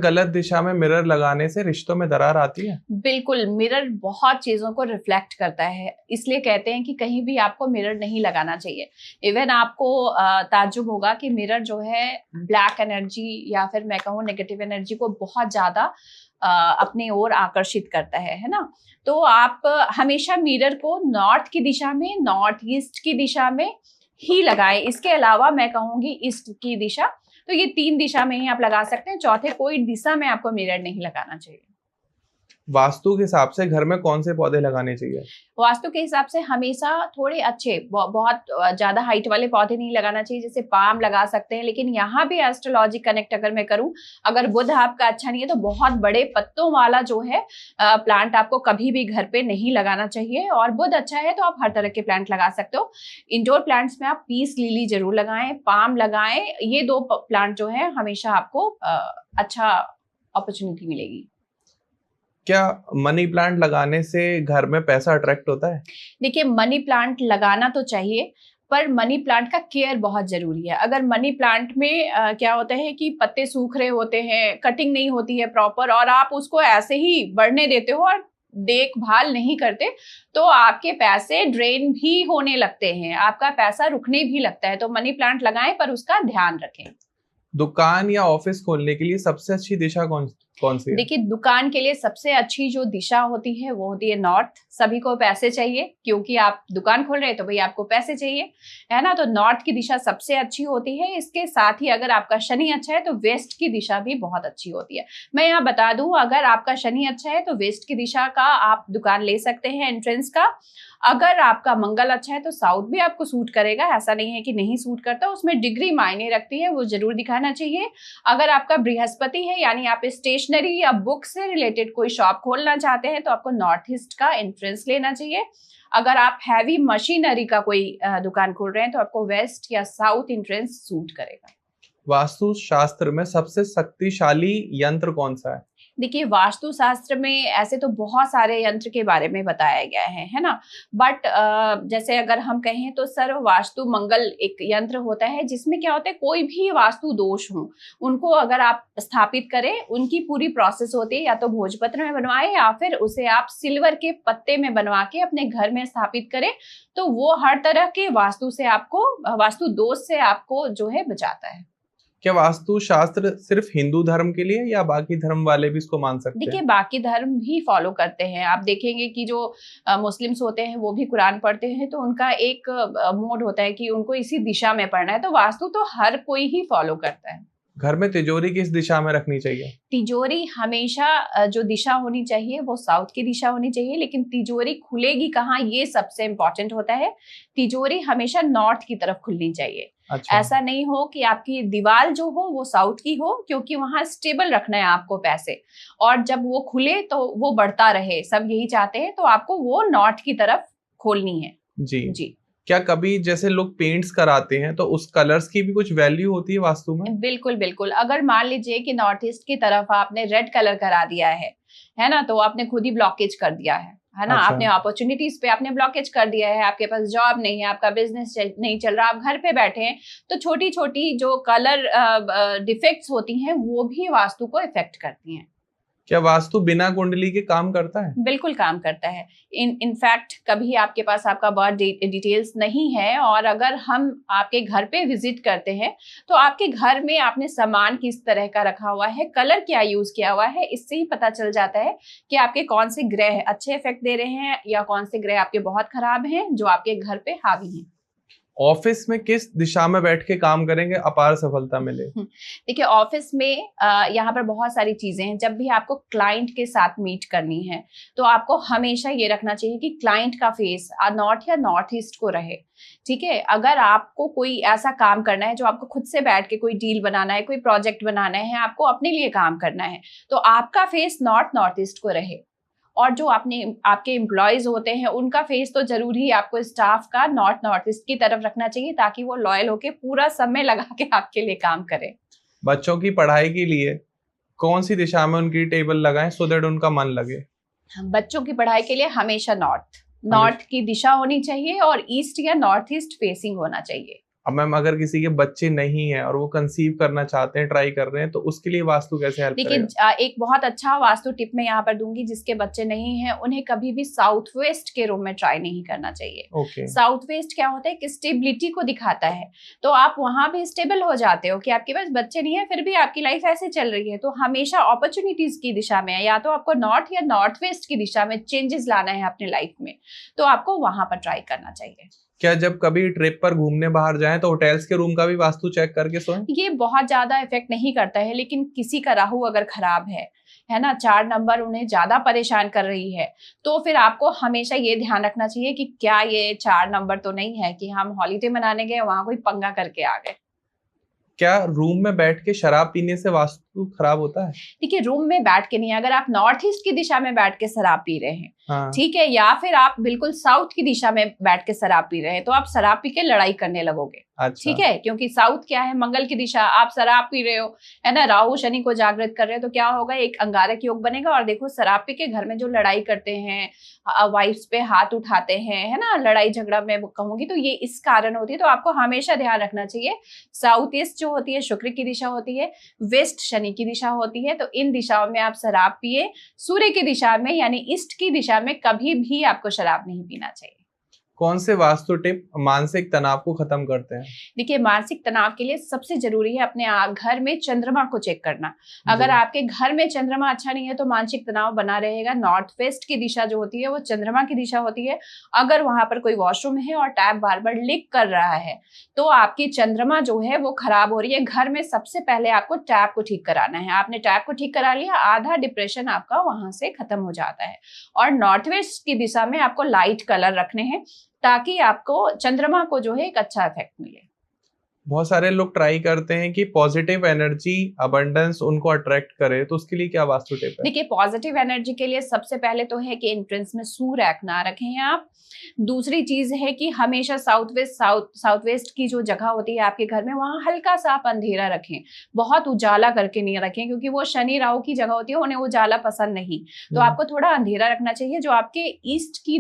गलत दिशा में मिरर लगाने से रिश्तों में दरार आती है? बिल्कुल, मिरर बहुत चीजों को रिफ्लेक्ट करता है, इसलिए कहते हैं कि कहीं भी आपको मिरर नहीं लगाना चाहिए। इवन आपको ताज्जुब होगा कि मिरर जो है ब्लैक एनर्जी या फिर मैं कहूँ नेगेटिव एनर्जी को बहुत ज्यादा अपने ओर आकर्षित करता है ना। तो आप हमेशा मिरर को नॉर्थ की दिशा में, नॉर्थ ईस्ट की दिशा में ही लगाएं। इसके अलावा मैं कहूंगी ईस्ट की दिशा, तो ये 3 दिशा में ही आप लगा सकते हैं। चौथे कोई दिशा में आपको मिरर नहीं लगाना चाहिए। वास्तु के हिसाब से घर में कौन से पौधे लगाने चाहिए? वास्तु के हिसाब से हमेशा थोड़े अच्छे, बहुत ज्यादा हाइट वाले पौधे नहीं लगाना चाहिए, जैसे पाम लगा सकते हैं। लेकिन यहाँ भी एस्ट्रोलॉजी कनेक्ट अगर मैं करूं, अगर बुध आपका अच्छा नहीं है तो बहुत बड़े पत्तों वाला जो है प्लांट आपको कभी भी घर पे नहीं लगाना चाहिए। और बुध अच्छा है तो आप हर तरह के प्लांट लगा सकते हो। इंडोर प्लांट्स में आप पीस लिली जरूर लगाएं, पाम लगाएं। ये 2 प्लांट जो है हमेशा आपको अच्छा अपॉर्चुनिटी मिलेगी। क्या मनी प्लांट लगाने से घर में पैसा अट्रैक्ट होता है? देखिए, मनी प्लांट लगाना तो चाहिए, पर मनी प्लांट का केयर बहुत जरूरी है। अगर मनी प्लांट में क्या होता है कि पत्ते सूख रहे होते हैं, कटिंग नहीं होती है प्रॉपर, और आप उसको ऐसे ही बढ़ने देते हो और देखभाल नहीं करते, तो आपके पैसे ड्रेन भी होने लगते हैं, आपका पैसा रुकने भी लगता है। तो मनी प्लांट लगाएं, पर उसका ध्यान रखें। दुकान या ऑफिस खोलने के लिए सबसे अच्छी दिशा कौन सी है? देखिए, दुकान के लिए सबसे अच्छी जो दिशा होती है वो होती है नॉर्थ। सभी को पैसे चाहिए, क्योंकि आप दुकान खोल रहे हैं तो भाई आपको पैसे चाहिए, है ना। तो नॉर्थ की दिशा सबसे अच्छी होती है। इसके साथ ही अगर आपका शनि अच्छा है तो वेस्ट की दिशा भी बहुत अच्छी होती है। मैं यहाँ बता दूं, अगर आपका शनि अच्छा है तो वेस्ट की दिशा का आप दुकान ले सकते हैं, एंट्रेंस का। अगर आपका मंगल अच्छा है तो साउथ भी आपको सूट करेगा, ऐसा नहीं है कि नहीं सूट करता, उसमें डिग्री मायने रखती है, वो जरूर दिखाना चाहिए। अगर आपका बृहस्पति है, यानी आप स्टेशनरी या बुक से रिलेटेड कोई शॉप खोलना चाहते हैं, तो आपको नॉर्थ ईस्ट का एंट्रेंस लेना चाहिए। अगर आप हैवी मशीनरी का कोई दुकान खोल रहे हैं तो आपको वेस्ट या साउथ एंट्रेंस सूट करेगा। वास्तु शास्त्र में सबसे शक्तिशाली यंत्र कौन सा है? देखिए, वास्तु शास्त्र में ऐसे तो बहुत सारे यंत्र के बारे में बताया गया है ना। बट जैसे अगर हम कहें तो सर्व वास्तु मंगल एक यंत्र होता है, जिसमें क्या होता है, कोई भी वास्तु दोष हो उनको अगर आप स्थापित करें, उनकी पूरी प्रोसेस होती है, या तो भोजपत्र में बनवाएं या फिर उसे आप सिल्वर के पत्ते में बनवा के अपने घर में स्थापित करें, तो वो हर तरह के वास्तु से आपको, वास्तु दोष से आपको जो है बचाता है। क्या वास्तु शास्त्र सिर्फ हिंदू धर्म के लिए या बाकी धर्म वाले भी इसको मान सकते हैं? देखिए, बाकी धर्म भी फॉलो करते हैं। आप देखेंगे कि जो मुस्लिम्स होते हैं वो भी कुरान पढ़ते हैं, तो उनका एक मोड होता है कि उनको इसी दिशा में पढ़ना है। तो वास्तु तो हर कोई ही फॉलो करता है। घर में तिजोरी किस दिशा में रखनी चाहिए? तिजोरी हमेशा जो दिशा होनी चाहिए वो साउथ की दिशा होनी चाहिए, लेकिन तिजोरी खुलेगी कहाँ, ये सबसे इंपॉर्टेंट होता है। तिजोरी हमेशा नॉर्थ की तरफ खुलनी चाहिए। अच्छा। ऐसा नहीं हो कि आपकी दीवार जो हो वो साउथ की हो, क्योंकि वहां स्टेबल रखना है आपको पैसे, और जब वो खुले तो वो बढ़ता रहे, सब यही चाहते हैं, तो आपको वो नॉर्थ की तरफ खोलनी है। जी। क्या कभी जैसे लोग पेंट्स कराते हैं तो उस कलर्स की भी कुछ वैल्यू होती है वास्तु में? बिल्कुल बिल्कुल। अगर मान लीजिए कि नॉर्थ ईस्ट की तरफ आपने रेड कलर करा दिया है ना, तो आपने खुद ही ब्लॉकेज कर दिया है ना। अच्छा। आपने अपॉर्चुनिटीज पे आपने ब्लॉकेज कर दिया है, आपके पास जॉब नहीं है, आपका बिजनेस नहीं चल रहा, आप घर पे बैठे हैं, तो छोटी छोटी जो कलर डिफेक्ट्स होती हैं वो भी वास्तु को इफेक्ट करती हैं। क्या वास्तु बिना कुंडली के काम करता है? बिल्कुल काम करता है। इनफैक्ट कभी आपके पास आपका बर्थ डिटेल्स नहीं है, और अगर हम आपके घर पे विजिट करते हैं, तो आपके घर में आपने सामान किस तरह का रखा हुआ है, कलर क्या यूज किया हुआ है, इससे ही पता चल जाता है कि आपके कौन से ग्रह अच्छे इफेक्ट दे रहे हैं या कौन से ग्रह आपके बहुत खराब हैं जो आपके घर पे हावी हैं। ऑफिस में किस दिशा में बैठ के काम करेंगे अपार सफलता मिले? देखिए, ऑफिस में यहाँ पर बहुत सारी चीजें हैं। जब भी आपको क्लाइंट के साथ मीट करनी है, तो आपको हमेशा ये रखना चाहिए कि क्लाइंट का फेस नॉर्थ या नॉर्थ ईस्ट को रहे। ठीक है, अगर आपको कोई ऐसा काम करना है जो आपको खुद से बैठ के कोई डील बनाना है, कोई प्रोजेक्ट बनाना है, आपको अपने लिए काम करना है, तो आपका फेस नॉर्थ ईस्ट को रहे। और जो आपके एम्प्लॉयज होते हैं उनका फेस तो जरूर ही आपको स्टाफ का नॉर्थ ईस्ट की तरफ रखना चाहिए, ताकि वो लॉयल होके पूरा समय लगा के आपके लिए काम करे। बच्चों की पढ़ाई के लिए कौन सी दिशा में उनकी टेबल लगाएं सो दैट उनका मन लगे? बच्चों की पढ़ाई के लिए हमेशा नॉर्थ की दिशा होनी चाहिए, और ईस्ट या नॉर्थ ईस्ट फेसिंग होना चाहिए। अब मैम अगर किसी के बच्चे नहीं है और वो कंसीव करना चाहते हैं, ट्राई कर रहे हैं, तो उसके लिए वास्तु कैसे हेल्प देखिए करेगा? एक बहुत अच्छा वास्तु टिप मैं यहाँ पर दूंगी, जिसके बच्चे नहीं हैं उन्हें कभी भी साउथ वेस्ट के रूम में ट्राई नहीं करना चाहिए। ओके। साउथ वेस्ट क्या होता है कि स्टेबिलिटी को दिखाता है, तो आप वहां भी स्टेबल हो जाते हो कि आपके पास बच्चे नहीं है फिर भी आपकी लाइफ ऐसे चल रही है। तो हमेशा अपॉर्चुनिटीज की दिशा में, या तो आपको नॉर्थ या नॉर्थ वेस्ट की दिशा में चेंजेस लाना है अपने लाइफ में, तो आपको वहां पर ट्राई करना चाहिए। क्या जब कभी ट्रिप पर घूमने बाहर जाएं तो होटल्स के रूम का भी वास्तु चेक करके सोएं? ये बहुत ज्यादा इफेक्ट नहीं करता है, लेकिन किसी का राहु अगर खराब है ना, 4 नंबर उन्हें ज्यादा परेशान कर रही है, तो फिर आपको हमेशा ये ध्यान रखना चाहिए कि क्या ये 4 नंबर तो नहीं है कि हम हॉलीडे मनाने गए वहां कोई पंगा करके आ गए। क्या रूम में बैठ के शराब पीने से वास्तु खराब होता है? देखिए रूम में बैठ के नहीं, अगर आप नॉर्थ ईस्ट की दिशा में बैठ के शराब पी रहे हैं, हाँ। ठीक है, या फिर आप बिल्कुल साउथ की दिशा में बैठ के शराब पी रहे हैं, तो आप शराब पी के लड़ाई करने लगोगे। अच्छा। ठीक है, क्योंकि साउथ क्या है, मंगल की दिशा, आप शराब पी रहे हो, है ना, राहु शनि को जागृत कर रहे हो, तो क्या होगा, एक अंगारक योग बनेगा। और देखो शराब पी के घर में जो लड़ाई करते हैं, वाइफ्स पे हाथ उठाते हैं, है ना, लड़ाई झगड़ा मैं कहूंगी, तो ये इस कारण होती है। तो आपको हमेशा ध्यान रखना चाहिए, साउथ ईस्ट जो होती है शुक्र की दिशा होती है, वेस्ट शनि की दिशा होती है, तो इन दिशाओं में आप शराब पिए। सूर्य की दिशा में यानी ईस्ट की दिशा में कभी भी आपको शराब नहीं पीना चाहिए। कौन से वास्तु टिप मानसिक तनाव को खत्म करते हैं? देखिए मानसिक तनाव के लिए सबसे जरूरी है अपने घर में चंद्रमा को चेक करना। अगर आपके घर में चंद्रमा अच्छा नहीं है तो मानसिक तनाव बना रहेगा। नॉर्थ वेस्ट की दिशा जो होती है वो चंद्रमा की दिशा होती है। अगर वहां पर कोई वॉशरूम है और टैप बार बार लीक कर रहा है तो आपकी चंद्रमा जो है वो खराब हो रही है। घर में सबसे पहले आपको टैप को ठीक कराना है। आपने टैप को ठीक करा लिया, आधा डिप्रेशन आपका वहां से खत्म हो जाता है। और नॉर्थ वेस्ट की दिशा में आपको लाइट कलर रखने हैं ताकि आपको चंद्रमा को जो है एक अच्छा इफेक्ट मिले। बहुत सारे लोग ट्राई करते हैं कि पॉजिटिव एनर्जी अबंडेंस उनको अट्रैक्ट करे, तो उसके लिए क्या वास्तु टिप है? देखिए पॉजिटिव एनर्जी के लिए सबसे पहले तो है कि एंट्रेंस में सूर्य ना रखें आप। दूसरी चीज है कि हमेशा साउथ वेस्ट की जो जगह होती है आपके घर में, वहां हल्का सा आप अंधेरा रखें, बहुत उजाला करके नहीं रखें, क्योंकि वो शनि राहु की जगह होती है, उन्हें उजाला पसंद नहीं। तो आपको थोड़ा अंधेरा रखना चाहिए। जो आपके ईस्ट की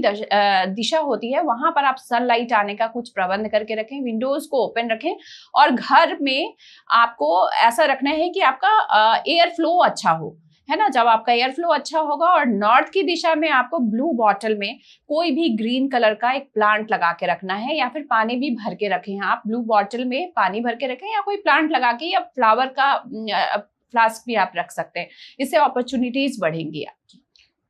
दिशा होती है वहां पर आप सनलाइट आने का कुछ प्रबंध करके रखें, विंडोज को ओपन रखें। और घर में आपको ऐसा रखना है कि आपका एयर फ्लो अच्छा हो, है ना। जब आपका एयर फ्लो अच्छा होगा, और नॉर्थ की दिशा में आपको ब्लू बॉटल में कोई भी ग्रीन कलर का एक प्लांट लगा के रखना है, या फिर पानी भी भर के रखें। आप ब्लू बॉटल में पानी भर के रखें या कोई प्लांट लगा के, या फ्लावर का फ्लास्क भी आप रख सकते हैं। इससे अपॉर्चुनिटीज बढ़ेंगी आपकी।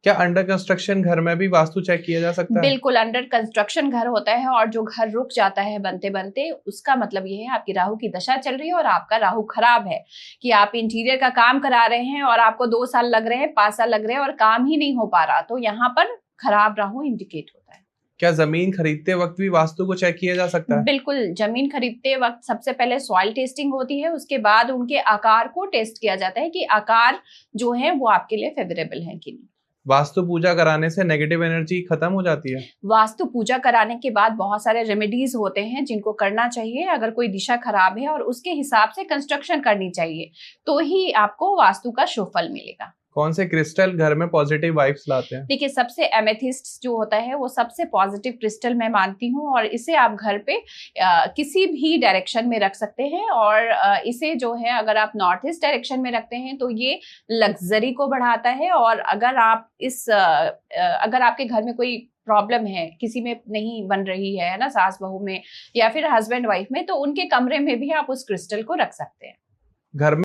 क्या अंडर कंस्ट्रक्शन घर में भी वास्तु चेक किया जा सकता है? बिल्कुल, अंडर कंस्ट्रक्शन घर होता है और जो घर रुक जाता है बनते बनते, उसका मतलब ये है आपकी राहु की दशा चल रही है और आपका राहु खराब है, कि आप इंटीरियर का काम करा रहे हैं और आपको 2 साल लग रहे हैं, 5 साल लग रहे हैं और काम ही नहीं हो पा रहा, तो यहाँ पर खराब राहु इंडिकेट होता है। क्या जमीन खरीदते वक्त भी वास्तु को चेक किया जा सकता है? बिल्कुल, जमीन खरीदते वक्त सबसे पहले सॉइल टेस्टिंग होती है, उसके बाद उनके आकार को टेस्ट किया जाता है कि आकार जो है वो आपके लिए फेवरेबल है कि नहीं। वास्तु पूजा कराने से नेगेटिव एनर्जी खत्म हो जाती है? वास्तु पूजा कराने के बाद बहुत सारे रेमेडीज होते हैं जिनको करना चाहिए। अगर कोई दिशा खराब है और उसके हिसाब से कंस्ट्रक्शन करनी चाहिए, तो ही आपको वास्तु का शुभ फल मिलेगा। कौन से क्रिस्टल घर में पॉजिटिव वाइब्स लाते हैं? देखिए सबसे एमेथिस्ट जो होता है वो सबसे पॉजिटिव क्रिस्टल मैं मानती हूँ, और इसे आप घर पे किसी भी डायरेक्शन में रख सकते हैं। और इसे जो है अगर आप नॉर्थ ईस्ट डायरेक्शन में रखते हैं तो ये लग्जरी को बढ़ाता है। और अगर आप अगर आपके घर में कोई प्रॉब्लम है, किसी में नहीं बन रही है ना, सास बहू में या फिर हस्बैंड वाइफ में, तो उनके कमरे में भी आप उस क्रिस्टल को रख सकते हैं। घर में